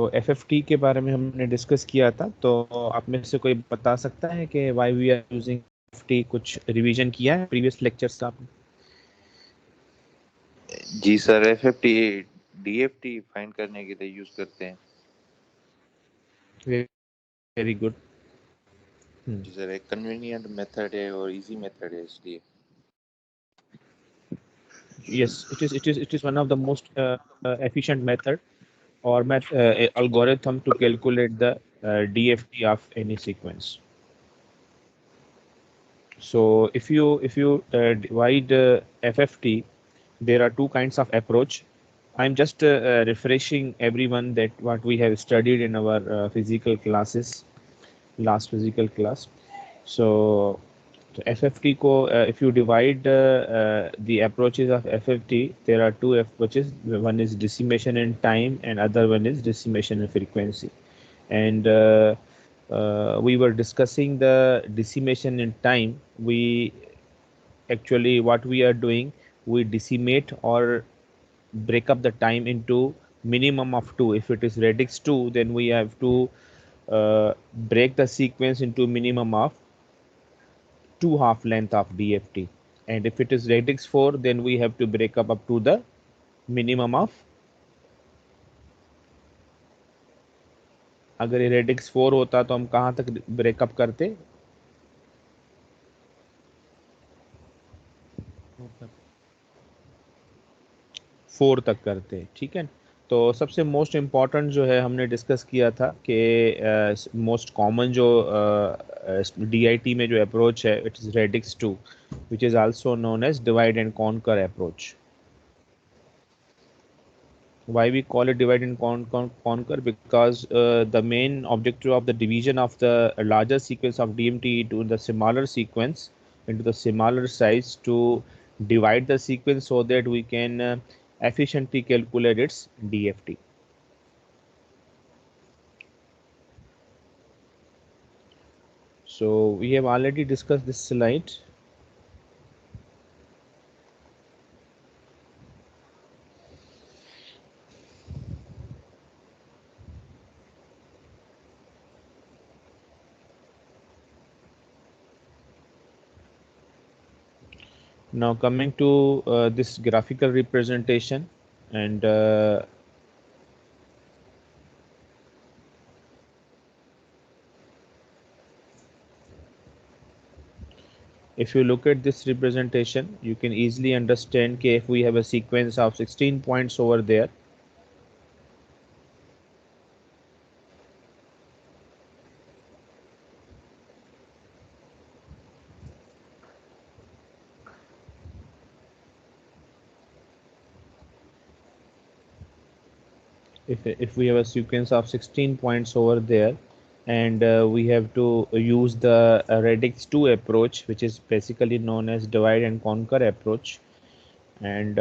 FFT के बारे में हमने डिस्कस किया था, तो आप में से कोई बता सकता है कि why we are using FFT? कुछ रिवीजन किया है प्रीवियस लेक्चर्स आपने? जी सर, एफएफटी डीएफटी फाइंड करने के लिए यूज करते हैं। Very good. जी सर, एक कन्वीनियंट मेथड है और इजी मेथड है, इसलिए। Yes, it is one of the most efficient method or algorithm to calculate the DFT of any sequence. So if you divide FFT, there are two kinds of approach. I'm just refreshing everyone that what we have studied in our physical classes, last physical class. So FFT को if you divide the approaches of FFT, there are two approaches. One is decimation in time and other one is decimation in frequency. And we were discussing the decimation in time. We actually, what we are doing, we decimate or break up the time into minimum of 2. If it is radix 2, then we have to break the sequence into minimum of 2 half length of DFT. And if it is radix 4, then we have to break up to the minimum of, अगर ये radix 4 होता तो हम कहाँ तक breakup करते? 4 तक करते, ठीक है। तो सबसे मोस्ट इम्पॉर्टेंट जो है हमने डिस्कस किया था कि मोस्ट कॉमन जो DIT में जो अप्रोच है, it is radix 2, which is also known as divide and conquer approach. Why we call it divide and conquer? Because the main objective of the division of the larger sequence of DMT into the smaller sequence, into the smaller size, to divide the sequence so that we can efficiently calculate its DFT. So we have already discussed this slide. Now coming to this graphical representation, and if you look at this representation, you can easily understand that if we have a sequence of 16 points over there, if we have a sequence of 16 points over there, and we have to use the radix 2 approach, which is basically known as divide and conquer approach. And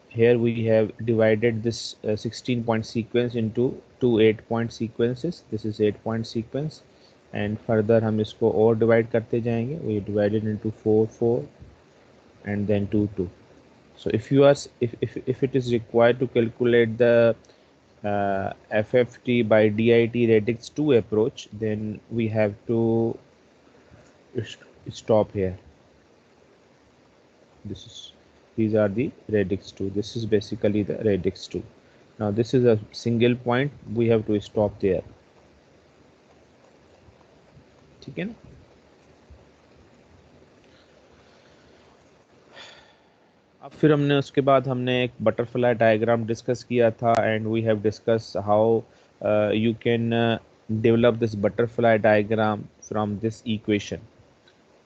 here we have divided this 16 point sequence into two 8 point sequences. This is 8 point sequence, and further हम इसको और divide करते जाएंगे. We divided into 4 4 and then 2 2. So if you are if it is required to calculate the FFT by DIT radix 2 approach, then we have to stop here. These are the radix 2. This is basically the radix 2. Now this is a single point, we have to stop there. ठीक है ना? अब फिर हमने उसके बाद हमने एक बटरफ्लाई डायग्राम डिस्कस किया था, and we have discuss how you can develop this butterfly diagram from this equation.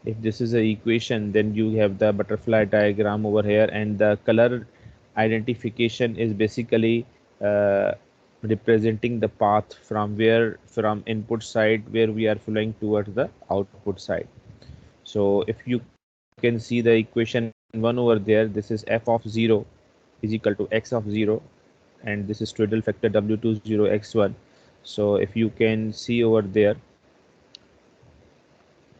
If this is a equation, then you have the butterfly diagram over here, and the color identification is basically uh, representing the path from input side where we are flowing towards the output side. So if you can see the equation 1 over there, this is f of 0 is equal to x of 0, and this is twiddle factor W20 x1. So if you can see over there,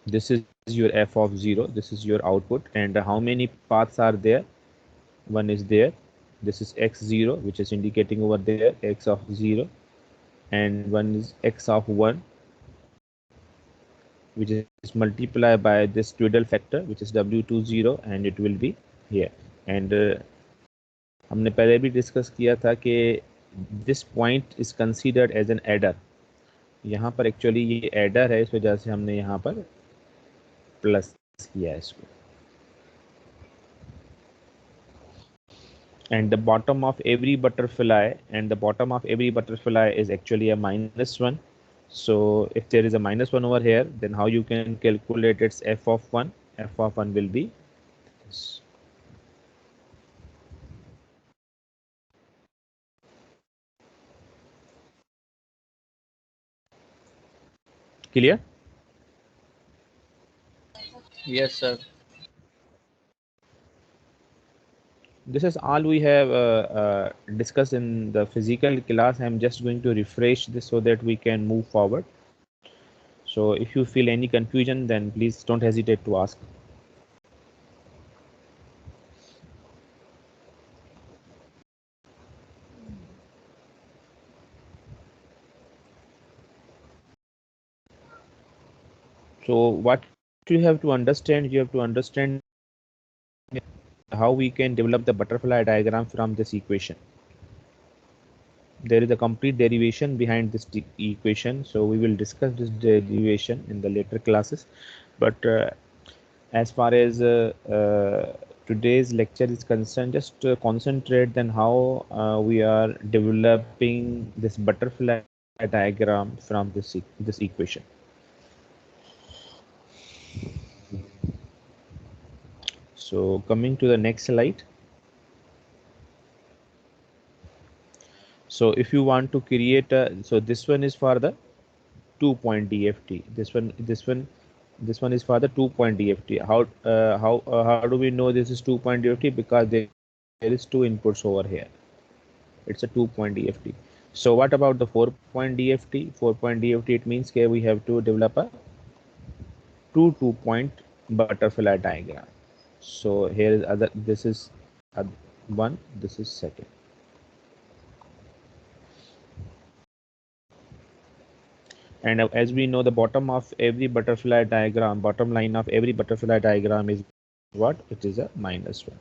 this is your f of 0, this is your output, and how many paths are there? One is there, This is x0, which is indicating over there x of 0, and one is x of 1, which is multiplied by this twiddle factor, which is w20, and it will be here. And हमने पहले भी discuss किया था कि this point is considered as an adder. यहाँ पर actually ये adder है, इस वजह से हमने यहाँ पर प्लस किया है इसको. And the bottom of every butterfly is actually a -1. So if there is a -1 over here, then how you can calculate its f of 1? F of 1 will be this. Clear? Yes, sir. This is all we have discussed in the physical class. I'm just going to refresh this so that we can move forward. So if you feel any confusion, then please don't hesitate to ask. So what you have to understand how we can develop the butterfly diagram from this equation. There is a complete derivation behind this equation, so we will discuss this derivation in the later classes. But as far as today's lecture is concerned, just concentrate on how we are developing this butterfly diagram from this equation. So coming to the next slide. So if you want to create so this one is for the 2-point DFT. This one is for the 2-point DFT. How do we know this is 2-point DFT? Because there is 2 inputs over here. It's a 2-point DFT. So what about the 4-point DFT? 4-point DFT, it means here we have to develop a 2-point butterfly diagram. So here is this is one, this is second. And as we know, the bottom line of every butterfly diagram is what? It is a -1.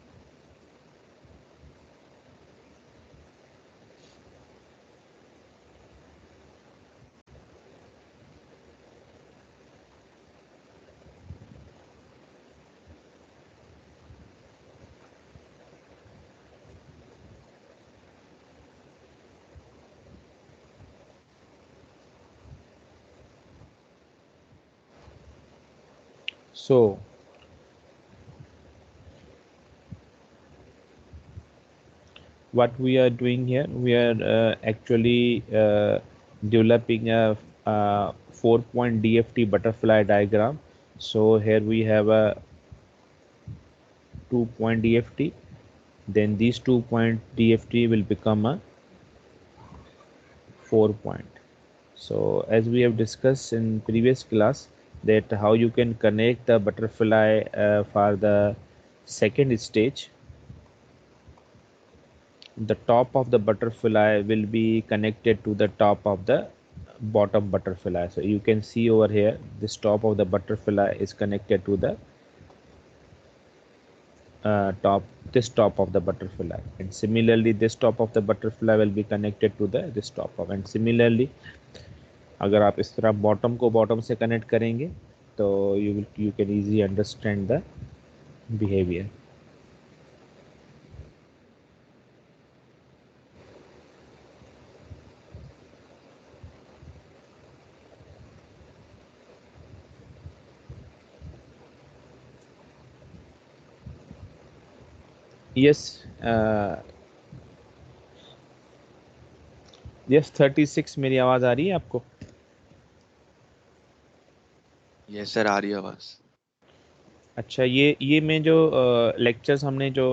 So what we are doing here, we are actually developing a 4-point DFT butterfly diagram. So here we have a 2-point DFT, then these 2-point DFT will become a 4-point. So as we have discussed in previous class, that how you can connect the butterfly for the second stage. The top of the butterfly will be connected to the top of the bottom butterfly. So you can see over here, this top of the butterfly is connected to the top of the butterfly, and similarly this top of the butterfly will be connected to the this top of, and similarly अगर आप इस तरह bottom को bottom से connect करेंगे तो you can easily understand the behavior. Yes, yes 36 मेरी आवाज आ रही है आपको? यस सर, आ रही है आवाज. अच्छा, ये मैं जो लेक्चर्स हमने जो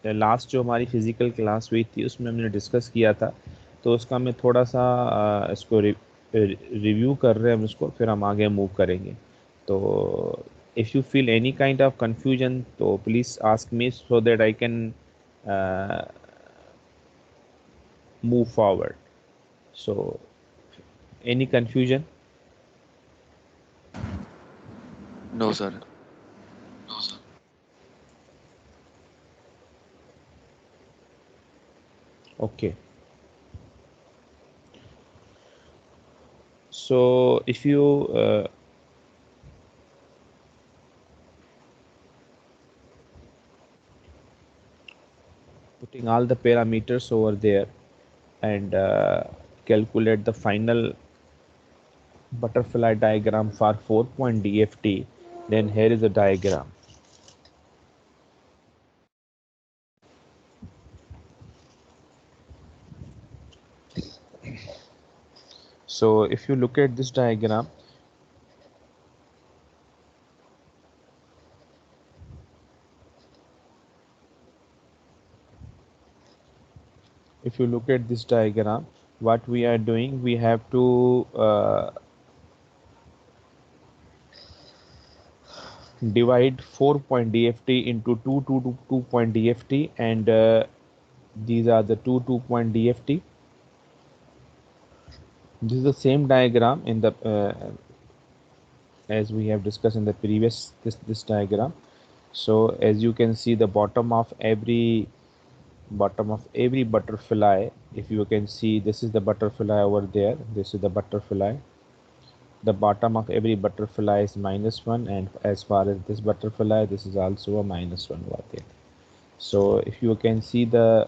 लास्ट जो हमारी फिजिकल क्लास हुई थी उसमें हमने डिस्कस किया था, तो उसका मैं थोड़ा सा इसको रिव्यू कर रहे हैं हम इसको, फिर हम आगे मूव करेंगे. तो if you feel any kind of confusion तो please ask me so that I can move forward. So any confusion? No, sir. Okay. So if you putting all the parameters over there and calculate the final butterfly diagram for 4-point DFT, then here is a diagram. So if you look at this diagram, if you look at this diagram, what we are doing, we have to divide 4-point DFT into two point DFT, and these are the two 2-point DFT. This is the same diagram in the as we have discussed in the previous this diagram. So as you can see, the bottom of every butterfly, if you can see, this is the butterfly over there, this is the butterfly. The bottom of every butterfly is -1, and as far as this butterfly, this is also a -1 over there. So if you can see the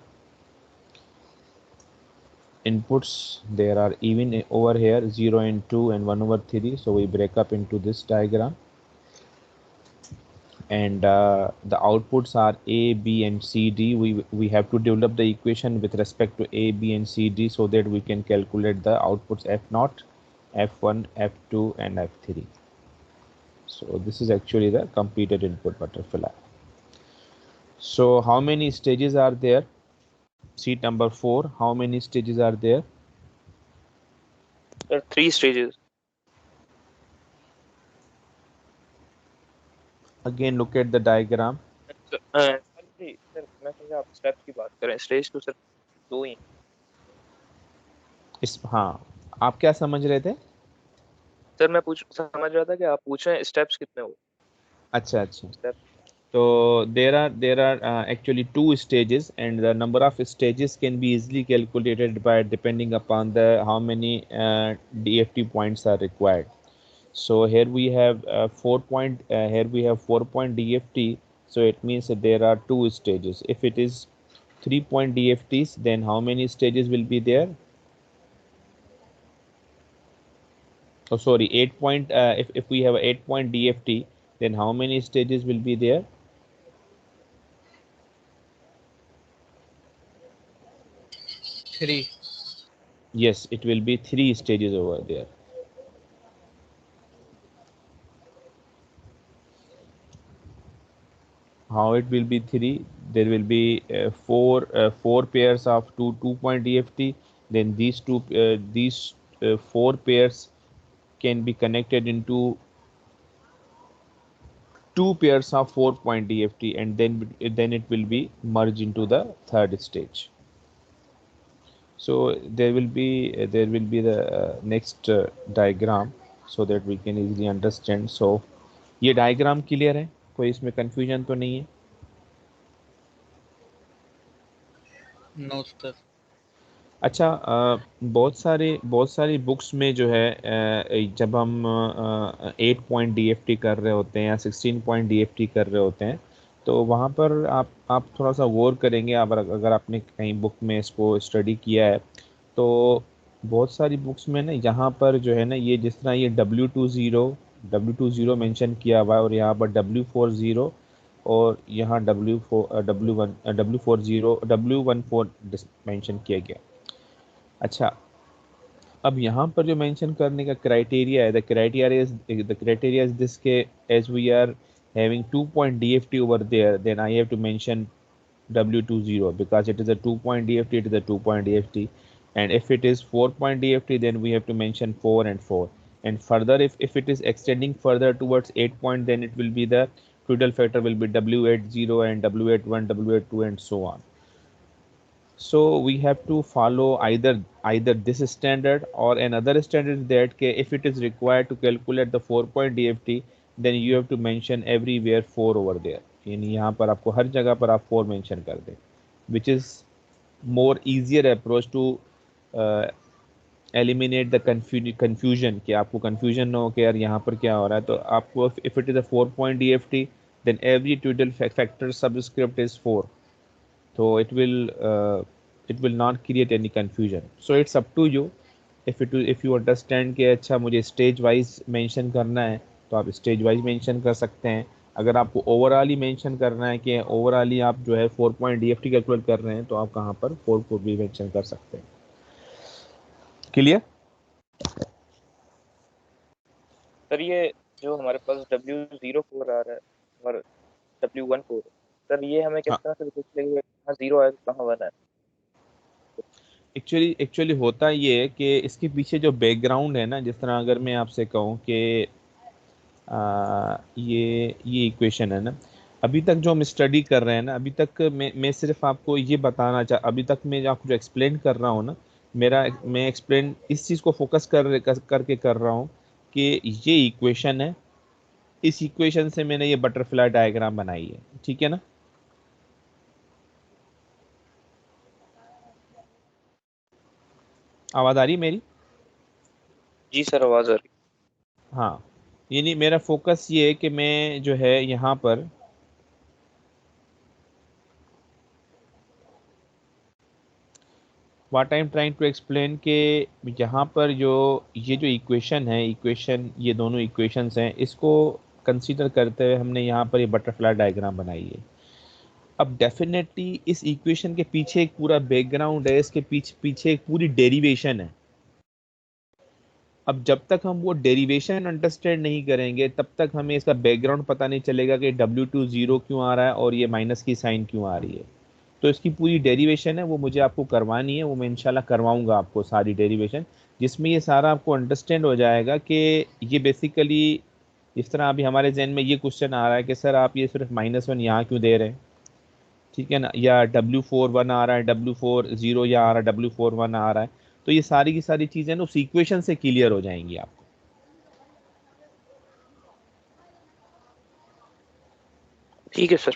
inputs, there are even over here 0 and 2 and 1 over 3. So we break up into this diagram, and the outputs are A, B, and C, D. We have to develop the equation with respect to A, B, and C, D, so that we can calculate the outputs F0, F1, F2, and F3. So this is actually the completed input butterfly. So how many stages are there? Sheet number 4, how many stages are there? There are 3 stages. Again, look at the diagram. Sir मैं समझा आप steps की बात करें, stage तो sir 2 ही। हाँ, आप क्या समझ रहे थे? सर मैं समझ रहा था कि आप पूछ रहे हैं स्टेप्स कितने हुए। अच्छा। So there are actually 2 stages, and the number of stages can be easily calculated by depending upon the how many DFT points are required. So here we have 4-point DFT. So it means that there are 2 stages. If it is 3-point DFTs, then how many stages will be there? Oh, sorry, 8-point. If we have a 8-point DFT, then how many stages will be there? 3। Yes, it will be 3 stages over there. How it will be 3? There will be four pairs of 2-point DFT. Then these 4 pairs can be connected into 2 pairs of 4-point DFT, and then it will be merged into the third stage. So there will be the next diagram, so that we can easily understand. So ये diagram clear है, कोई इसमें confusion तो नहीं है? No sir. अच्छा, बहुत सारी बुक्स में जो है, जब हम 8-point DFT कर रहे होते हैं या 16-point DFT कर रहे होते हैं, तो वहाँ पर आप थोड़ा सा गौर करेंगे, अगर आपने कहीं बुक में इसको स्टडी किया है, तो बहुत सारी बुक्स में ना, यहाँ पर जो है ना, ये जिस तरह ये W20 मेंशन किया हुआ है, और यहाँ पर W40, और यहाँ W14 मेंशन किया गया। अच्छा, अब यहाँ पर जो मेंशन करने का क्राइटेरिया है, द क्राइटेरिया इज दिस के as we are having 2-point DFT over there, then I have to mention W20 because it is a 2-point DFT, it is a 2-point DFT. And if it is 4-point DFT, then we have to mention 4 and 4. And further, if it is extending further towards 8-point, then it will be the Friedel factor will be W80 and W81, W82, and so on. So we have to follow either this standard or another standard that if it is required to calculate the 4-point DFT, then you have to mention everywhere 4 over there. यानी यहाँ पर आपको हर जगह पर आप 4 mention कर दें, which is more easier approach to eliminate the confusion, कि आपको कंफ्यूजन ना हो कि यार यहाँ पर क्या हो रहा है। तो आपको if it is a 4-point DFT, then every twiddle factor subscript is 4, so it will not create any confusion. So it's up to you, if you understand कि अच्छा मुझे स्टेज वाइज मेंशन करना है तो आप स्टेज वाइज मेंशन कर सकते हैं। अगर आपको ओवरऑल ही मेंशन करना है कि ओवरऑल ही आप जो है 4-point DFT कैलकुलेट कर रहे हैं, तो आप कहाँ पर 4 को भी मेंशन कर सकते हैं। क्लियर? सर ये जो हमारे पास W04 आ रहा है और W14, सर ये हमें किस तरह से पूछ लेंगे कहाँ 0 है कहाँ 1 है? एक्चुअली होता ये है कि इसके पीछे जो बैकग्राउंड है ना, जिस तरह अगर मैं आपसे कहूँ कि ये इक्वेशन है ना, अभी तक जो हम स्टडी कर रहे हैं ना, अभी तक मैं सिर्फ आपको ये बताना अभी तक मैं आपको जो एक्सप्लेन कर रहा हूँ ना, मैं एक्सप्लेन इस चीज़ को फोकस करके कर रहा हूँ कि ये इक्वेशन है, इस इक्वेशन से मैंने ये बटरफ्लाई डायग्राम बनाई है। ठीक है ना? आवाज़ आ रही है मेरी? जी सर आवाज आ रही। हाँ, यानी मेरा फोकस ये है कि मैं जो है यहाँ पर what I am trying to explain के यहाँ पर जो इक्वेशन है, ये दोनों इक्वेशंस हैं, इसको कंसीडर करते हुए हमने यहाँ पर ये बटरफ्लाई डायग्राम बनाई है। अब डेफिनेटली इस इक्वेशन के पीछे एक पूरा बैकग्राउंड है, इसके पीछे एक पूरी डेरिवेशन है। अब जब तक हम वो डेरिवेशन अंडरस्टैंड नहीं करेंगे, तब तक हमें इसका बैकग्राउंड पता नहीं चलेगा कि W2 0 क्यों आ रहा है और ये माइनस की साइन क्यों आ रही है। तो इसकी पूरी डेरिवेशन है, वो मुझे आपको करवानी है, वो मैं इंशाल्लाह करवाऊंगा आपको सारी डेरिवेशन, जिसमें ये सारा आपको अंडरस्टैंड हो जाएगा कि ये बेसिकली, जिस तरह अभी हमारे जहन में ये क्वेश्चन आ रहा है कि सर आप ये सिर्फ -1 यहाँ क्यों दे रहे हैं, ठीक है ना, या W4 1 आ रहा है, W4 0 या आ रहा है, W4 1 आ रहा है। तो ये सारी की सारी चीजें ना उस इक्वेशन से क्लियर हो जाएंगी आपको। ठीक है सर।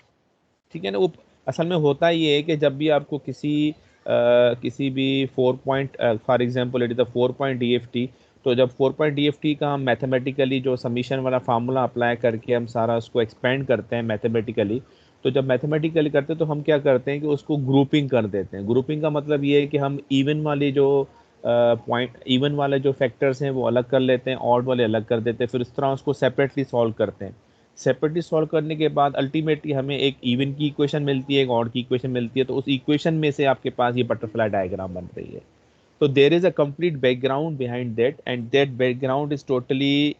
ठीक है ना? वो असल में होता ये है कि जब भी आपको किसी भी 4-point, for example it is the 4-point DFT, तो जब 4-point DFT का हम मैथमेटिकली जो समीशन वाला फार्मूला अप्लाई करके हम सारा उसको एक्सपेंड करते हैं मैथमेटिकली, तो जब मैथमेटिकली करते हैं तो हम क्या करते हैं कि उसको ग्रुपिंग कर देते हैं। ग्रुपिंग का मतलब ये है कि हम इवन वाले जो फैक्टर्स हैं वो अलग कर लेते हैं, ऑड वाले अलग कर देते हैं, फिर इस तरह उसको सेपरेटली सॉल्व करते हैं। सेपरेटली सॉल्व करने के बाद अल्टीमेटली हमें एक इवन की इक्वेशन मिलती है, एक ऑड की इक्वेशन मिलती है, तो उस इक्वेशन में से आपके पास ये बटरफ्लाई डायग्राम बन रही है। तो there is a complete background behind that, and that background is totally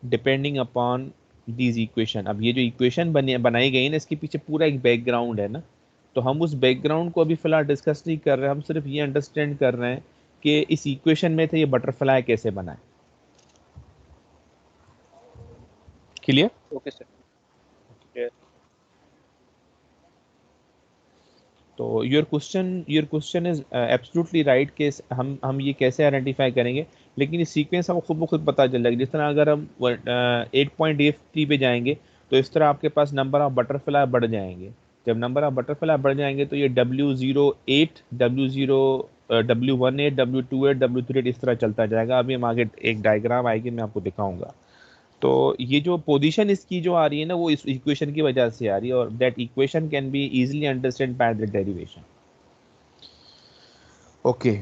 depending upon these equation. अब ये जो इक्वेशन बनाई गई ना, इसके पीछे पूरा एक बैकग्राउंड है ना, तो हम उस बैकग्राउंड को अभी फिलहाल डिस्कस नहीं कर रहे हैं, हम सिर्फ ये अंडरस्टैंड कर रहे हैं कि इस इक्वेशन में थे ये बटरफ्लाई कैसे बना है। क्लियर? Okay sir. क्लियर। तो your question is absolutely right कि हम ये कैसे आइडेंटिफाई करेंगे, लेकिन ये सीक्वेंस हमको खुद ब खुद पता चल जाएगा। जिस तरह अगर हम 8.83 पे जाएंगे, तो इस तरह आपके पास नंबर ऑफ बटरफ्लाई बढ़ जाएंगे। जब नंबर ऑफ बटरफ्लाई बढ़ जाएंगे तो ये W08, W18, W28, W38 इस तरह चलता जाएगा। अभी हम आगे एक डायग्राम आएगी, मैं आपको दिखाऊंगा। तो ये जो पोजीशन इसकी जो आ रही है ना, वो इस इक्वेशन की वजह से आ रही है, और that equation can be easily understand by the derivation. Okay,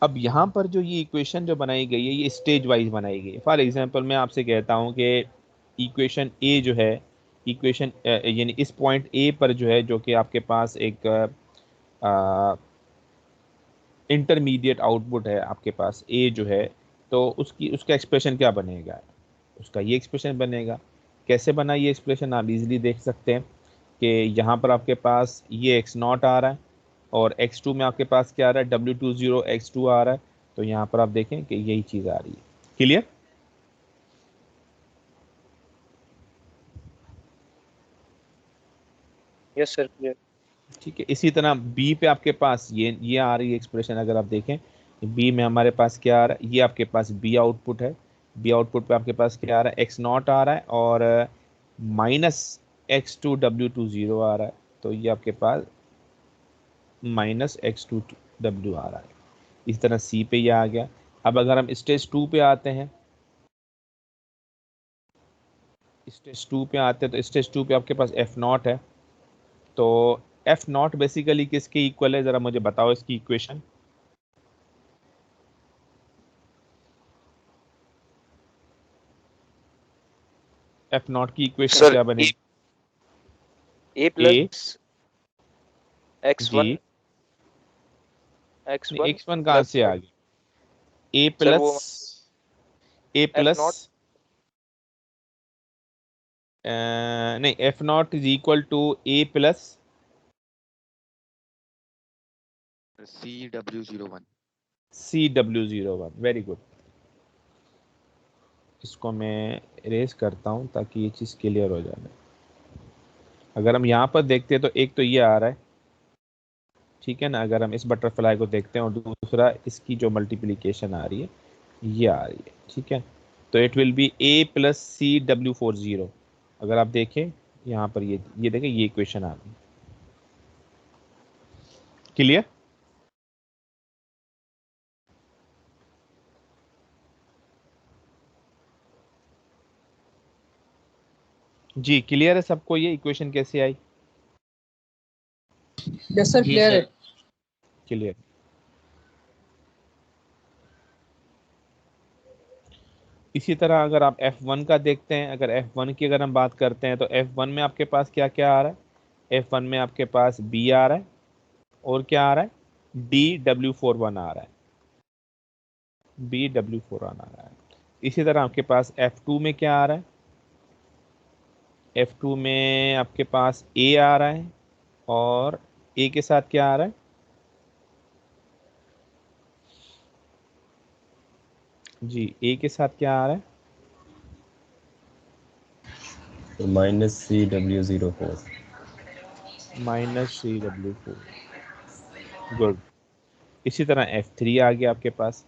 अब यहाँ पर जो ये इक्वेशन जो बनाई गई है, ये स्टेज वाइज बनाई गई है। फॉर एग्जांपल मैं आपसे कहता हूँ कि इक्वेशन ए जो है, इक्वेशन यानी इस पॉइंट ए पर जो है, जो कि आपके पास एक इंटरमीडिएट आउटपुट है आपके पास ए जो है, तो उसका एक्सप्रेशन क्या बनेगा? उसका ये एक्सप्रेशन बनेगा। कैसे बना ये एक्सप्रेशन, आप इजीली देख सकते हैं कि यहाँ पर आपके पास ये x0 आ रहा है, और x2 में आपके पास क्या आ रहा है, W20 x2 आ रहा है। तो यहाँ पर आप देखें कि यही चीज़ आ रही है। क्लियर? Yes sir clear. ठीक है। इसी तरह बी पे आपके पास ये आ रही है एक्सप्रेशन, अगर आप देखें बी में हमारे पास क्या आ रहा है, ये आपके पास बी आउटपुट है। बी आउटपुट पे आपके पास क्या आ रहा है, एक्स नॉट आ रहा है और -x2 W2 0 आ रहा है। तो ये आपके पास -x2 W आ रहा है। इस तरह सी पे ये आ गया। अब अगर हम स्टेज 2 पे आते हैं, स्टेज 2 पे आते हैं तो स्टेज 2 पे आपके पास एफ नॉट है। तो एफ नॉट बेसिकली किसके इक्वल है, जरा मुझे बताओ इसकी इक्वेशन। एफ नॉट की इक्वेशन सर क्या ए बनेगी? ए ए प्लस एक्स जी, वन एक्स नहीं वन x1 कहाँ प्लस से आ गया? ए सर प्लस वो ए एफ प्लस नॉट नहीं, F not is equal to A plus CW01। CW01। Very good. इसको मैं इरेज करता हूँ ताकि ये चीज़ क्लियर हो जाए। अगर हम यहाँ पर देखते हैं तो एक तो ये आ रहा है, ठीक है ना। अगर हम इस बटरफ्लाई को देखते हैं और दूसरा इसकी जो मल्टीप्लिकेशन आ रही है ये आ रही है, ठीक है। तो it will B A + CW40। अगर आप देखें यहाँ पर ये देखें, ये इक्वेशन आ गई। क्लियर? जी क्लियर है सबको ये इक्वेशन कैसे आई? यस सर, जी क्लियर है। Sir clear. इसी तरह अगर आप F1 का देखते हैं, अगर F1 की अगर हम बात करते हैं तो F1 में आपके पास क्या क्या आ रहा है? F1 में आपके पास B आ रहा है और क्या आ रहा है, DW41 आ रहा है, BW41 आ रहा है। इसी तरह आपके पास F2 में क्या आ रहा है? F2 में आपके पास A आ रहा है और A के साथ क्या आ रहा है? जी A के साथ क्या आ रहा है? -CW04। -CW4। गुड। इसी तरह F3 आ गया आपके पास।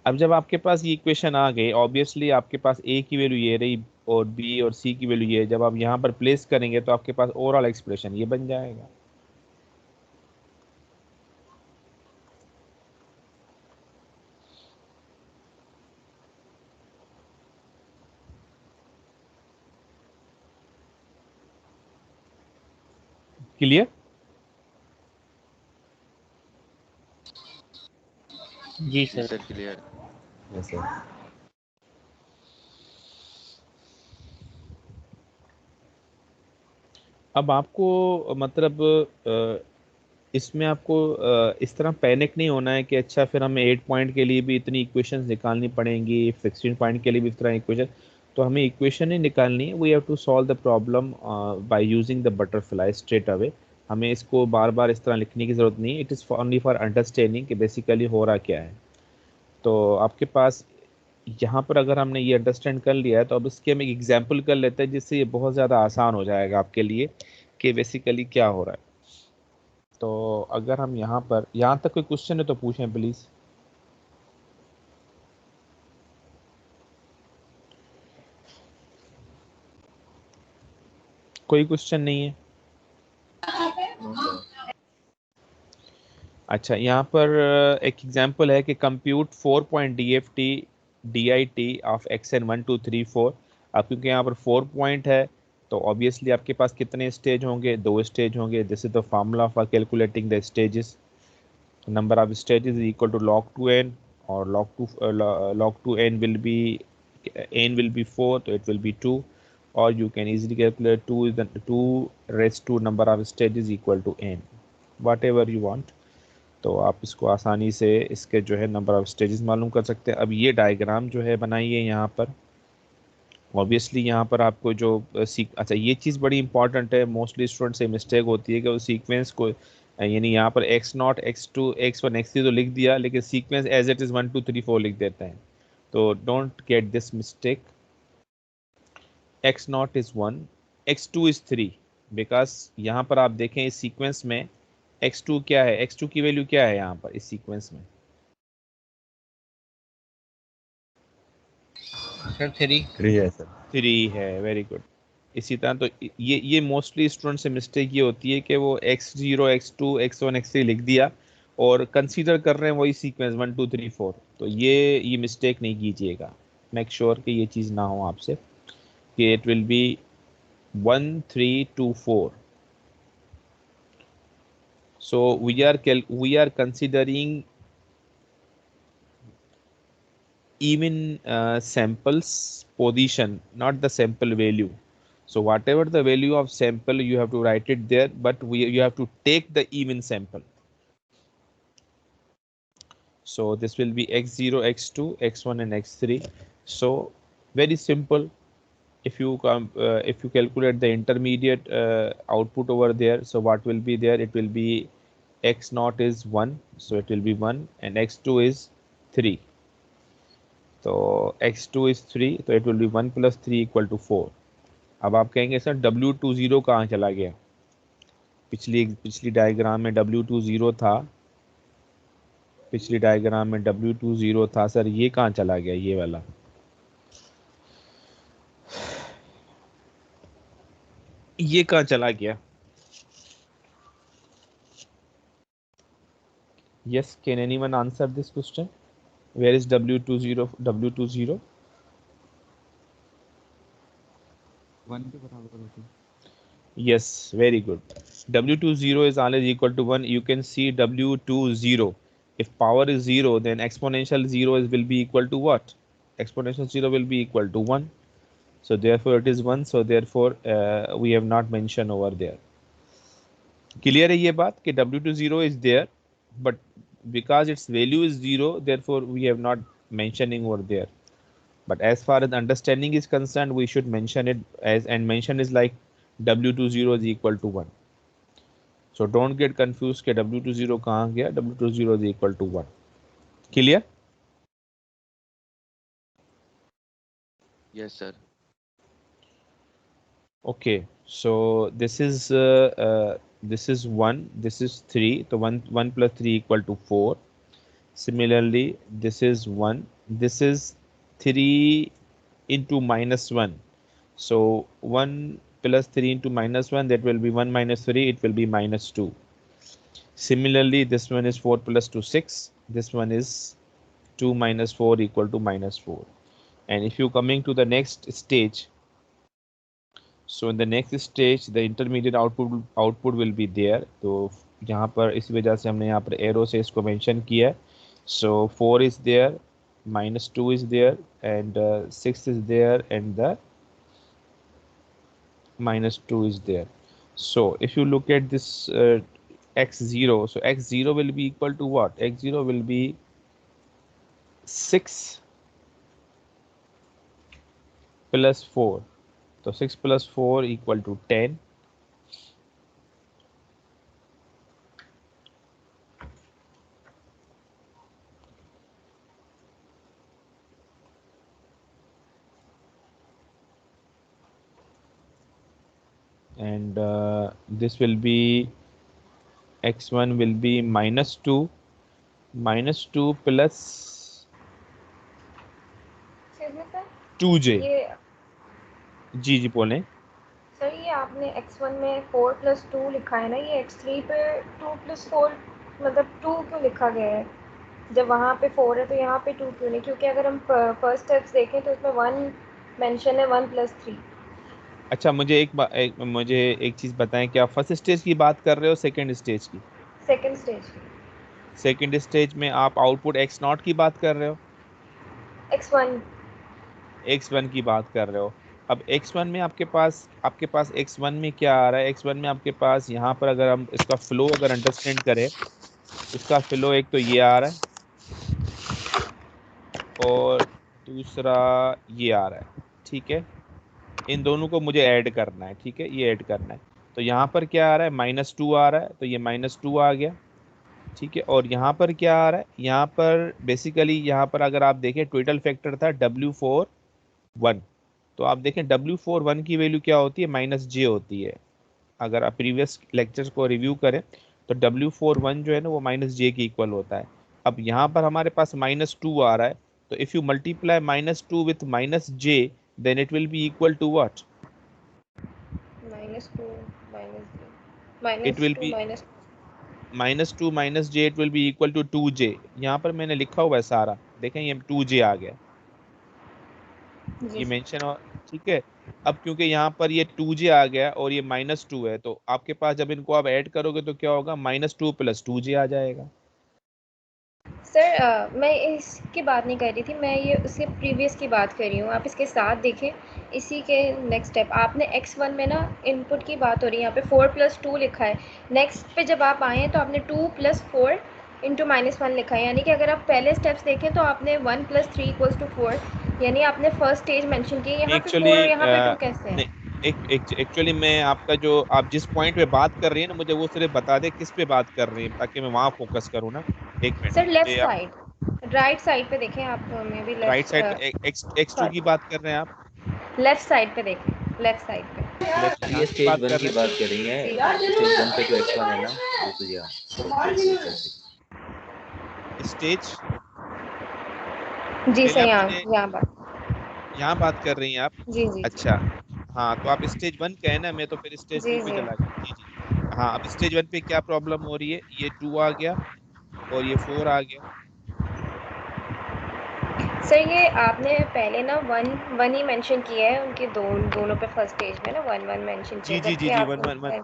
अब जब आपके पास ये इक्वेशन आ गई, ऑब्वियसली आपके पास A की वैल्यू ये रही और B और C की वैल्यू ये, जब आप यहाँ पर प्लेस करेंगे तो आपके पास ओवरऑल एक्सप्रेशन ये बन जाएगा। क्लियर? जी जी sir sir clear. Yes sir. अब आपको मतलब इसमें आपको इस तरह पैनिक नहीं होना है कि अच्छा फिर हमें 8 पॉइंट के लिए भी इतनी इक्वेशंस निकालनी पड़ेंगी, 16 पॉइंट के लिए भी इस तरह इक्वेशन। तो हमें इक्वेशन ही निकालनी है। We have to solve the problem by using the butterfly straight away. हमें इसको बार बार इस तरह लिखने की ज़रूरत नहीं है। It is only for understanding कि बेसिकली हो रहा क्या है। तो आपके पास यहाँ पर अगर हमने ये अंडरस्टैंड कर लिया है तो अब इसके हम एक एग्जाम्पल कर लेते हैं जिससे ये बहुत ज़्यादा आसान हो जाएगा आपके लिए कि बेसिकली क्या हो रहा है। तो अगर हम यहाँ तक कोई क्वेश्चन है तो पूछें प्लीज। कोई क्वेश्चन नहीं है? No sir. अच्छा, यहाँ पर एक एग्जांपल है कि compute 4 point DFT of XN 1 2 3 4। अब क्योंकि यहाँ पर 4 पॉइंट है तो ऑब्वियसली आपके पास कितने स्टेज होंगे? 2 स्टेज होंगे। This is the formula for calculating the stages. Number of stages is equal to log 2n और log 2n will be 4, तो it will be 2, or you can easily calculate 2 is the 2 raised to number of stages equal to n, whatever you want। तो आप इसको आसानी से इसके जो है नंबर ऑफ स्टेजेस मालूम कर सकते हैं। अब ये डायग्राम जो है बनाइए यहाँ पर। ऑब्वियसली यहाँ पर आपको जो अच्छा ये चीज़ बड़ी इंपॉर्टेंट है, मोस्टली स्टूडेंट से मिस्टेक होती है कि वो सीक्वेंस को यानी यहाँ पर x0 x2 x1 x3 तो लिख दिया लेकिन सीक्वेंस एज इट इज़ 1 2 3 4 लिख देते हैं। तो don't get this mistake. x0 is 1, x2 is 3, because यहाँ पर आप देखें इस सीक्वेंस में x2 क्या है, x2 की वैल्यू क्या है यहाँ पर इस सीक्वेंस में? सर 3 है सर। 3 है, वेरी गुड। इसी तरह तो ये मोस्टली स्टूडेंट से मिस्टेक ये होती है कि वो x0 x2 x1 x3 लिख दिया और कंसीडर कर रहे हैं वही सीक्वेंस 1 2 3 4। तो ये मिस्टेक नहीं कीजिएगा, मेक श्योर कि ये चीज़ ना हो आपसे, कि it will B 1 3 2 4। So we are considering even samples position, not the sample value. So whatever the value of sample, you have to write it there, but you have to take the even sample. So this will be x0 x2 x1 and x3. So very simple. If you calculate the intermediate output over there, so what will be there? It will be x naught is 1, so it will be 1, and x2 is 3. तो x2 is 3, तो it will be 1 plus 3 equal to 4. अब आप कहेंगे sir W20 कहाँ चला गया? पिछली diagram में W20 था, पिछली डायग्राम में W20 था सर, ये कहाँ चला गया ये वाला? ये कहाँ चला गया? Yes, can anyone answer this question? Where is W20? 1 के बराबर होती है। Yes, very good. W20 is always equal to 1. You can see W20. If power is 0, then exponential 0 will be equal to what? Exponential 0 will be equal to 1. So therefore it is 1. So therefore we have not mentioned over there. Clear है ये बात कि W20 is there, but because its value is 0, therefore we have not mentioning over there. But as far as understanding is concerned, we should mention it as, and mention is like W20 is equal to 1. So don't get confused कि W20 कहाँ गया? W20 is equal to 1. Clear? Yes sir. Okay. So this is 1, this is 3. So 1 plus 3 equal to 4. Similarly, this is 1. This is 3 into minus 1. So 1 plus 3 into minus 1, that will be 1 minus 3, it will be minus 2. Similarly, this one is 4 plus 2, 6. This one is 2 minus 4 equal to minus 4. And if you coming to the next stage, so in the next stage, the intermediate output will be there. तो यहाँ पर इस वजह से हमने यहाँ पर arrow से इसको मेंशन किया है. So 4 is there, minus 2 is there, and 6 is there, and the minus 2 is there. So if you look at this x0, so x0 will be equal to what? X0 will be 6 plus 4. So 6 plus 4 equal to 10. And this will be x1 will be minus 2 plus sir 2j. ये जी बोलें. Sir ये आपने x1 में 4 plus 2 लिखा है ना, ये x3 पे 2 प्लस 4 मतलब 2 क्यों लिखा गया है? जब वहाँ पे 4 है तो यहाँ पे 2 क्यों नहीं? क्योंकि अगर हम फर्स्ट स्टेप्स देखें तो इसमें 1 मेंशन है 1 प्लस 3। अच्छा, मुझे एक चीज़ बताएं, क्या फर्स्ट स्टेज की बात कर रहे हो, सेकंड स्टेज की? सेकंड स्टेज सेकंड स्टेज में आप आउटपुट x नॉट की बात कर रहे हो, x1 की बात कर रहे हो. अब x1 में आपके पास x1 में क्या आ रहा है? x1 में आपके पास यहाँ पर अगर हम इसका फ्लो अगर अंडरस्टैंड करें, इसका फ्लो एक तो ये आ रहा है और दूसरा ये आ रहा है. ठीक है, इन दोनों को मुझे ऐड करना है. ठीक है, ये ऐड करना है. तो यहाँ पर क्या आ रहा है? -2 आ रहा है, तो ये -2 आ गया. ठीक है, और यहाँ पर क्या आ रहा है? यहाँ पर बेसिकली यहाँ पर अगर आप देखें टोटल फैक्टर था W41. तो आप देखें W41 की वैल्यू क्या होती है? -j होती है. अगर आप प्रीवियस लेक्चर्स को रिव्यू करें तो W41 जो है ना वो -j के इक्वल होता है। अब यहाँ पर हमारे पास -2 आ रहा है, तो if you multiply -2 with -j then it will be equal to what? -2 it will be -2 -j, it will be equal to 2j। यहाँ पर मैंने लिखा हुआ है सारा, देखें ये 2j आ गया, जी ये मेंशन। और ठीक है, अब क्योंकि यहाँ पर ये 2j आ गया और ये -2 है, तो आपके पास जब इनको आप ऐड करोगे तो क्या होगा, -2 + 2j आ जाएगा। सर मैं इसकी बात नहीं कर रही थी, मैं ये उसके प्रीवियस की बात कर रही हूँ। आप इसके साथ देखें, इसी के नेक्स्ट स्टेप आपने x1 में ना इनपुट की बात हो रही है, यहाँ पे 4 + 2 लिखा है। नेक्स्ट पे जब आप आए हैं तो आपने 2 + 4 × -1 लिखा है, यानी कि अगर आप पहले स्टेप्स देखें तो आपने 1 + 3 = 4, यानी आपने फर्स्ट स्टेज मेंशन की। यहाँ पे 4 और यहाँ पे 2 कैसे नहीं, हैं? एक्चुअली मैं आपका जो आप जिस पॉइंट पे बात कर रही है ना, मुझे वो सिर्फ बता दे किस पे बात कर रही है, ताकि मैं वहां फोकस करूँ ना। एक मिनट सर लेफ्ट मुझे आप साइड, राइट साइड पे देखें आप, में भी राइट लेफ्ट, साइड पे x2 की बात कर रहे हैं आप? लेफ्ट साइड पे देखें, लेफ्ट साइड पे। लेफ्ट ये यहाँ की स्टेज बात 1 कर की रहे बात करेंगे। जी स्टेज 1 पे जो x1 है ना, वो तो यहाँ हैं स्टेज। जी पहले सर, आप यहाँ मुझे यहाँ बात। यहाँ बात कर रही हैं आप? जी जी जी अच्छा, हाँ तो आप स्टेज 1 का है ना, मैं तो फिर स्टेज जी 2 पे जी। चला गया। जी जी। हाँ, अब स्टेज 1 पे क्या प्रॉब्लम हो रही है, ये 2 आ गया और ये 4 आ गया। सर ये आपने पहले ना वन वन ही मेंशन किया है, उनके दोनों पे फर्स्ट स्टेज में ना 1 1 मेंशन किया जी है, जी जी जबकि जी, आप 1 1 1।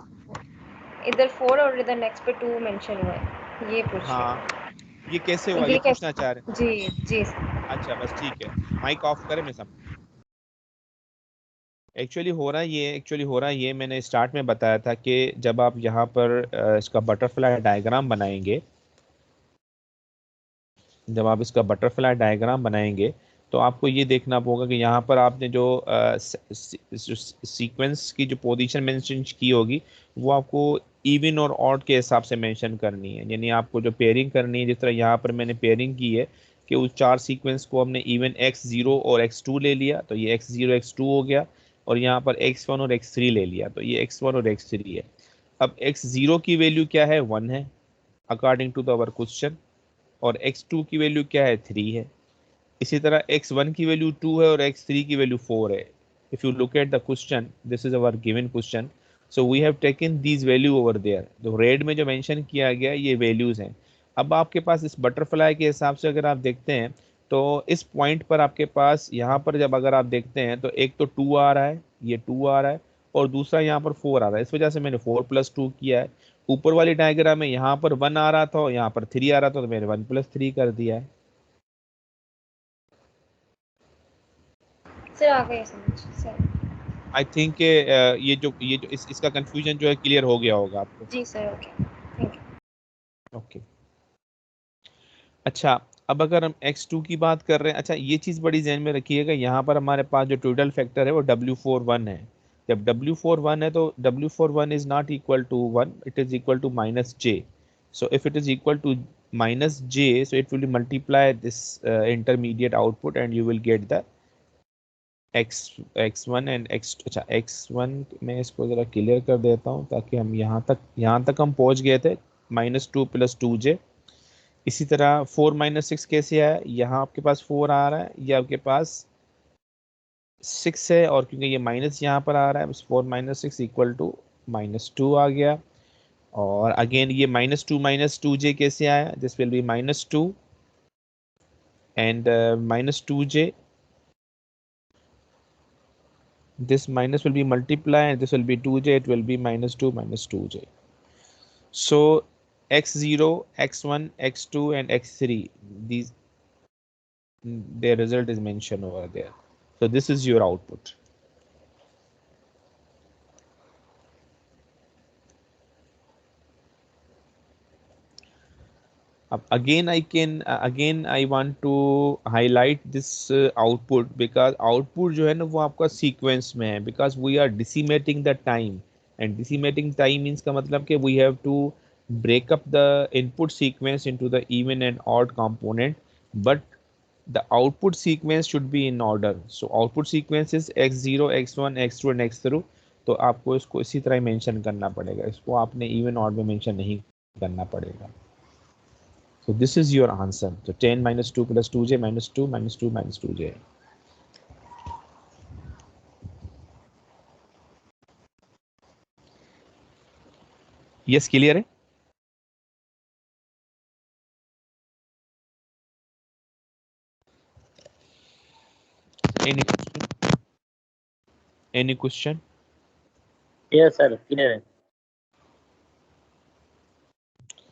इधर 4 और इधर नेक्स्ट पे 2 मेंशन हुआ है, ये पूछ रही हाँ, ये कैसे हूँ हुआ, ये ये पूछना कैसे? चाह रहे हैं? जी जी सर। अच्छा बस ठीक है, माइक ऑफ करें, मैं समझ। एक्चुअली हो रहा है ये मैंने स्टार्ट में बताया था कि जब आप यहाँ पर इसका बटरफ्लाई डायग्राम बनाएंगे, जब आप इसका बटरफ्लाई डायग्राम बनाएंगे तो आपको ये देखना होगा कि यहाँ पर आपने जो सीक्वेंस की जो पोजीशन मेंशन की होगी वो आपको इवन और ऑड के हिसाब से मेंशन करनी है। यानी आपको जो पेयरिंग करनी है, जिस तरह यहाँ पर मैंने पेयरिंग की है कि उस 4 सीक्वेंस को हमने इवन x0 और x2 ले लिया, तो ये x0 x2 हो गया, और यहाँ पर x1 और x3 ले लिया, तो ये x1 और x3 है। अब x0 की वैल्यू क्या है, 1 है according to the our question, और x2 की वैल्यू क्या है, 3 है। इसी तरह x1 की वैल्यू 2 है और x3 की वैल्यू 4 है। If you look at the question, this is our given question, so we have taken these value over there. जो रेड में जो मेंशन किया गया ये वैल्यूज हैं। अब आपके पास इस बटरफ्लाई के हिसाब से अगर आप देखते हैं तो इस पॉइंट पर आपके पास यहाँ पर जब अगर आप देखते हैं तो एक तो 2 आ रहा है, ये 2 आ रहा है, और दूसरा यहाँ पर 4 आ रहा है, इस वजह से मैंने 4 + 2 किया है। ऊपर वाली डायग्राम में यहाँ पर 1 आ रहा था और यहाँ पर 3 आ रहा था, तो मैंने 1 + 3 कर दिया है। सर आ गए समझ सर। आई थिंक ये जो इसका कंफ्यूजन जो है क्लियर हो गया होगा आपको। जी sir, okay, thank you. Okay, अच्छा, अब अगर हम x2 की बात कर रहे हैं, अच्छा ये चीज़ बड़ी ध्यान में रखिएगा, यहाँ पर हमारे पास जो टोटल फैक्टर है वो W41 है। जब W41 है तो W41 is not equal to 1, it is equal to -j। So if it is equal to -j, so it will multiply this intermediate output and you will get the x1 and x2। अच्छा, x1 मैं इसको ज़रा clear कर देता हूँ ताकि हम यहाँ तक हम पहुँच गए थे, -2 + 2j। इसी तरह 4 - 6 कैसे आया, यहाँ आपके पास 4 आ रहा है, ये आपके पास 6 है, और क्योंकि ये माइनस यहाँ पर आ रहा है, 4 - 6 इक्वल टू -2 आ गया। और अगेन ये -2 - 2j कैसे आया, this will be -2 and -2j, this minus will be multiply and this will be 2j, it will be -2 - 2j. So x0, x1, x2 and x3, these their result is mentioned over there. So this is your output. Again I want to highlight this output, because output जो है ना वो आपका sequence में है, because we are decimating the time, and decimating time means का मतलब कि we have to break up the input sequence into the even and odd component, but the output sequence should be in order. So output sequence is x0, x1, x2 and x3। तो आपको इसको इसी तरह mention करना पड़ेगा, इसको आपने even odd में मेंशन नहीं करना पड़ेगा। So this is your answer. So 10 minus 2 plus 2j minus 2 minus 2 minus 2j. Yes, clear है? Any question? Any question? Yes sir, clear है।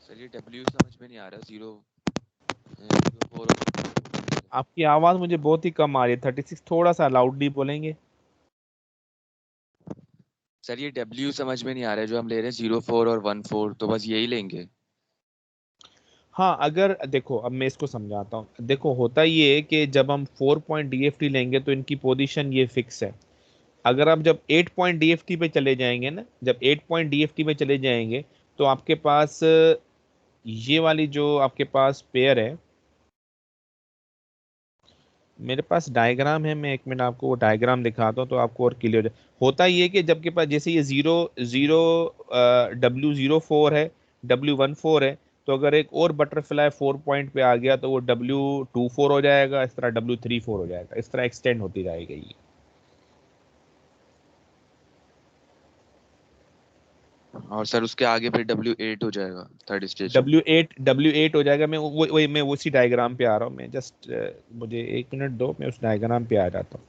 सर ये W समझ में नहीं आ रहा, 0 4। आपकी आवाज मुझे बहुत ही कम आ रही है, 36, थोड़ा सा लाउडली बोलेंगे। सर ये W समझ में नहीं आ रहा है, जो हम ले रहे हैं 0 4 और 1 4, तो बस यही लेंगे। हाँ, अगर देखो अब मैं इसको समझाता हूँ। देखो होता ये है कि जब हम 4 पॉइंट DFT लेंगे तो इनकी पोजीशन ये फिक्स है। अगर आप जब 8 पॉइंट DFT पे चले जाएंगे ना, जब 8 पॉइंट DFT पे चले जाएंगे तो आपके पास ये वाली जो आपके पास पेयर है, मेरे पास डायग्राम है, मैं एक मिनट आपको वो डायग्राम दिखाता हूँ तो आपको और क्लियर हो जाए। होता ये कि जब के पास जैसे ये 0 0 W04 है, W14 है, तो अगर एक और बटरफ्लाई 4 पॉइंट पे आ गया तो वो W24 हो जाएगा, इस तरह W34 हो जाएगा, इस तरह एक्सटेंड होती जाएगी ये। और सर उसके आगे फिर W8 हो जाएगा थर्ड स्टेज। W8 हो जाएगा। मैं उसी डायग्राम पे आ रहा हूँ। मैं जस्ट मुझे एक मिनट दो, मैं उस डायग्राम पे आ जाता हूँ।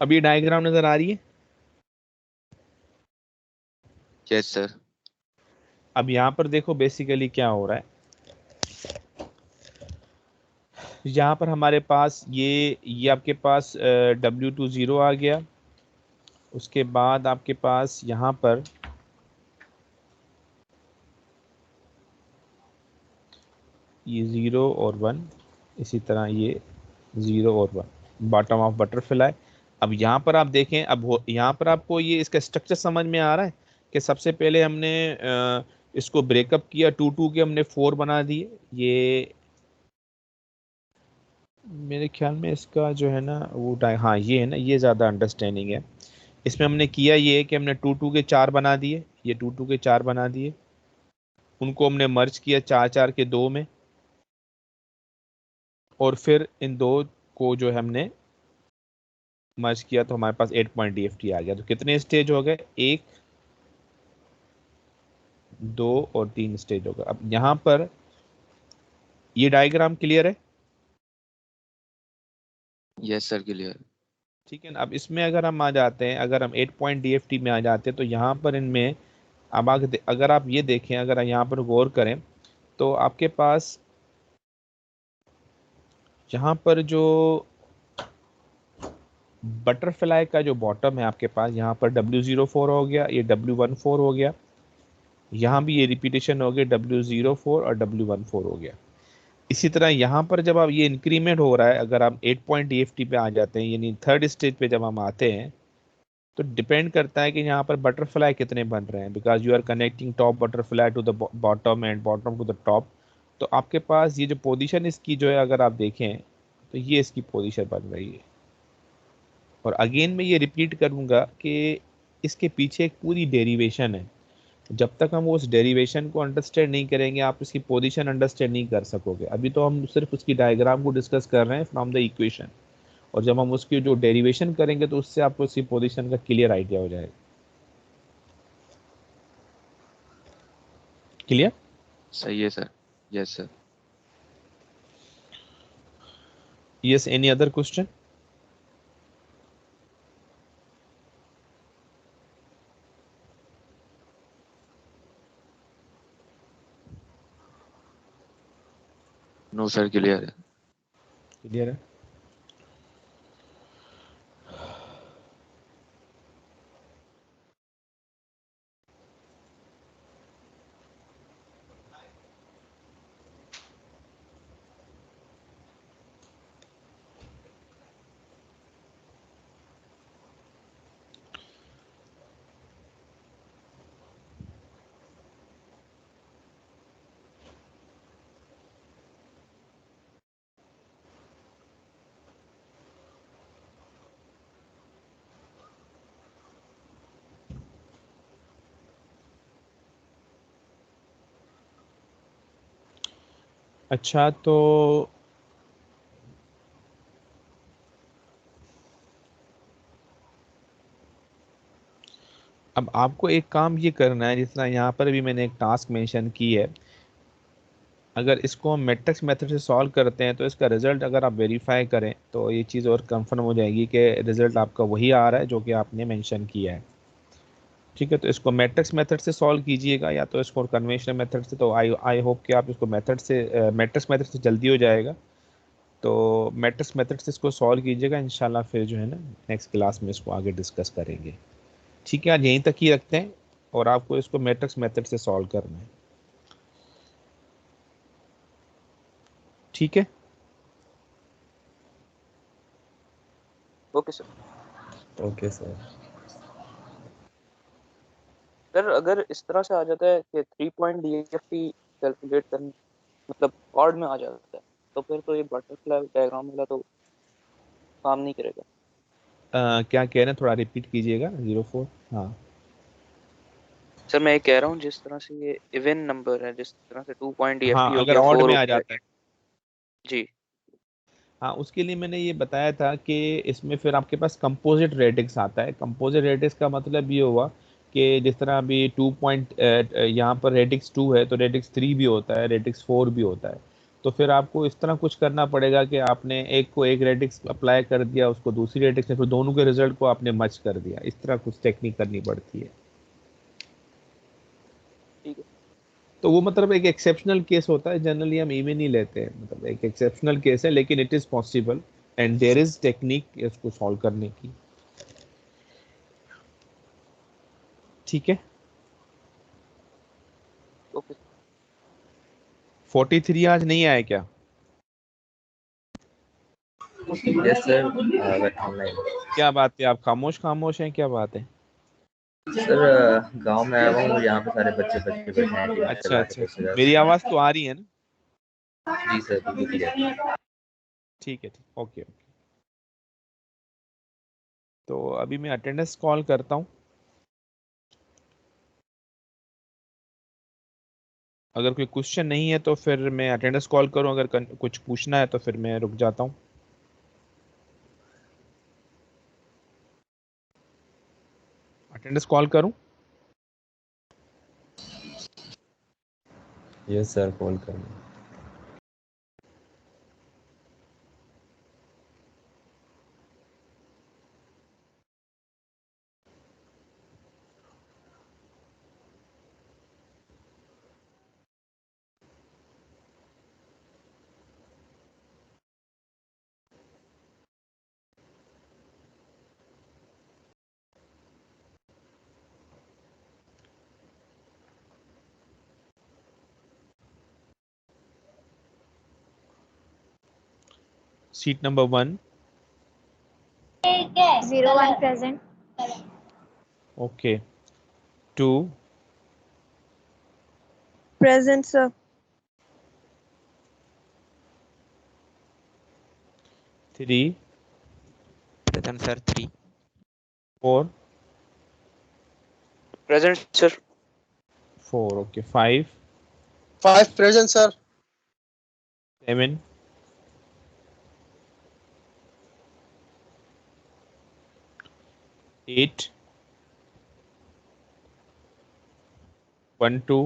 अब ये डायग्राम नजर आ रही है? Yes sir. अब यहाँ पर देखो बेसिकली क्या हो रहा है। यहाँ पर हमारे पास ये आपके पास W20 आ गया। उसके बाद आपके पास यहाँ पर ये 0 और 1, इसी तरह ये 0 और 1, बॉटम ऑफ बटरफ्लाई। अब यहाँ पर आप देखें, अब यहाँ पर आपको ये इसका स्ट्रक्चर समझ में आ रहा है कि सबसे पहले हमने इसको ब्रेकअप किया, 2 2 के हमने 4 बना दिए। ये मेरे ख्याल में इसका जो है ना वो हाँ ये है ना, ये ज़्यादा अंडरस्टैंडिंग है। इसमें हमने किया ये कि हमने 2 2 के 4 बना दिए, ये 2 2 के 4 बना दिए, उनको हमने मर्ज किया 4 4 के 2 में, और फिर इन दो को जो है हमने मर्ज किया तो हमारे पास 8 पॉइंट DFT आ गया। तो कितने स्टेज हो गए? 1 2 और 3 स्टेज हो गए। अब यहाँ पर ये डायग्राम क्लियर है? Yes sir clear. ठीक है ना। अब इसमें अगर हम आ जाते हैं, अगर हम 8 पॉइंट DFT में आ जाते हैं तो यहाँ पर इनमें अब आगे अगर आप ये देखें, अगर यहाँ पर गौर करें तो आपके पास यहाँ पर जो बटरफ्लाई का जो बॉटम है आपके पास, यहाँ पर W04 हो गया, ये W14 हो गया, यहाँ भी ये रिपीटेशन हो गया, W04 और W14 हो गया। इसी तरह यहाँ पर जब आप ये इंक्रीमेंट हो रहा है, अगर आप 8 पॉइंट DFT पे आ जाते हैं, यानी थर्ड स्टेज पे जब हम आते हैं, तो डिपेंड करता है कि यहाँ पर बटरफ्लाई कितने बन रहे हैं, because you are connecting top butterfly to the bottom and bottom to the top. तो आपके पास ये जो पोजीशन इसकी जो है, अगर आप देखें तो ये इसकी पोजीशन बन रही है। और अगेन मैं ये रिपीट करूँगा कि इसके पीछे एक पूरी डेरिवेशन है। जब तक हम उस डेरिवेशन को अंडरस्टैंड नहीं करेंगे, आप इसकी पोजीशन अंडरस्टैंड नहीं कर सकोगे। अभी तो हम सिर्फ उसकी डायग्राम को डिस्कस कर रहे हैं फ्रॉम द इक्वेशन, और जब हम उसकी जो डेरिवेशन करेंगे तो उससे आपको उसकी पोजीशन का क्लियर आइडिया हो जाएगा। क्लियर? सही है sir. Yes sir. Yes, any other question? No sir, clear है। क्लियर है। अच्छा, तो अब आपको एक काम ये करना है, जिस तरह यहाँ पर भी मैंने एक टास्क मेंशन की है। अगर इसको हम मैट्रिक्स मेथड से सॉल्व करते हैं तो इसका रिजल्ट अगर आप वेरीफाई करें तो ये चीज़ और कंफर्म हो जाएगी कि रिजल्ट आपका वही आ रहा है जो कि आपने मेंशन किया है। ठीक है, तो इसको मैट्रिक्स मेथड से सॉल्व कीजिएगा या तो इसको कन्वेंशनल मेथड से। तो आई होप कि आप इसको मेथड से मैट्रिक्स मेथड से जल्दी हो जाएगा। तो मैट्रिक्स मेथड से इसको सॉल्व कीजिएगा, इंशाल्लाह फिर जो है ना नेक्स्ट क्लास में इसको आगे डिस्कस करेंगे। ठीक है, आज यहीं तक ही रखते हैं और आपको इसको मैट्रिक्स मेथड से सॉल्व करना है। ठीक है, okay sir. Okay sir. Sir अगर इस तरह से आ जाता है कि 3 पॉइंट डीएफटी कैलकुलेट करना, मतलब ऑड में आ जाता है, तो फिर तो ये बटरफ्लाई डायग्राम वाला तो काम नहीं करेगा। क्या कह रहे हैं, थोड़ा रिपीट कीजिएगा। 04। हाँ सर मैं ये कह रहा हूँ जिस तरह से ये इवन नंबर है, जिस तरह से 2 पॉइंट हाँ, डीएफटी हो अगर गया, ऑड 4 में हो आ गया। जाता है। जी हाँ, उसके लिए मैंने ये बताया था कि इसमें फिर आपके पास कंपोजिट रेडिक्स आता है। कंपोजिट रेडिक्स का मतलब ये हुआ कि जिस तरह अभी 2 पॉइंट यहाँ पर रेडिक्स 2 है तो रेडिक्स 3 भी होता है, रेडिक्स 4 भी होता है। तो फिर आपको इस तरह कुछ करना पड़ेगा कि आपने एक को एक रेडिक्स अप्लाई कर दिया, उसको दूसरी रेडिक्स में, फिर दोनों के रिजल्ट को आपने मच कर दिया। इस तरह कुछ टेक्निक करनी पड़ती है। ठीक है। तो वो मतलब एक एक्सेप्शनल केस होता है, जनरली हम इवन ही लेते हैं, मतलब एक एक्सेप्शनल केस है, लेकिन it is possible and there is technique इसको सॉल्व करने की। ठीक है। ओके 43 आज नहीं आया क्या? Yes sir, online. क्या बात है, आप खामोश खामोश हैं, क्या बात है? सर गांव में आया हूँ, यहाँ पे सारे बच्चे बच्चे बैठे हैं गेम अच्छा चला अच्छा के अच्छा, तो मेरी आवाज तो आ रही है ना? जी सर, बिल्कुल क्लियर। ठीक है, ठीक, ओके ओके। तो अभी मैं अटेंडेंस कॉल करता हूँ। अगर कोई क्वेश्चन नहीं है तो फिर मैं अटेंडेंस कॉल करूँ, अगर कुछ पूछना है तो फिर मैं रुक जाता हूँ। अटेंडेंस कॉल करूँ? यस सर, कॉल करना। Seat number 1। 01 present. Okay. 2। Present, sir. 3। Present sir 3। 4। Present sir. 4 okay. 5। 5 present, sir. 7। 8। 1 2।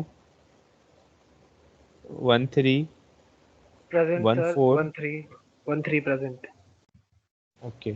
1 3। Present, 1 sir. 4। 1 3. 1 3 present. Okay.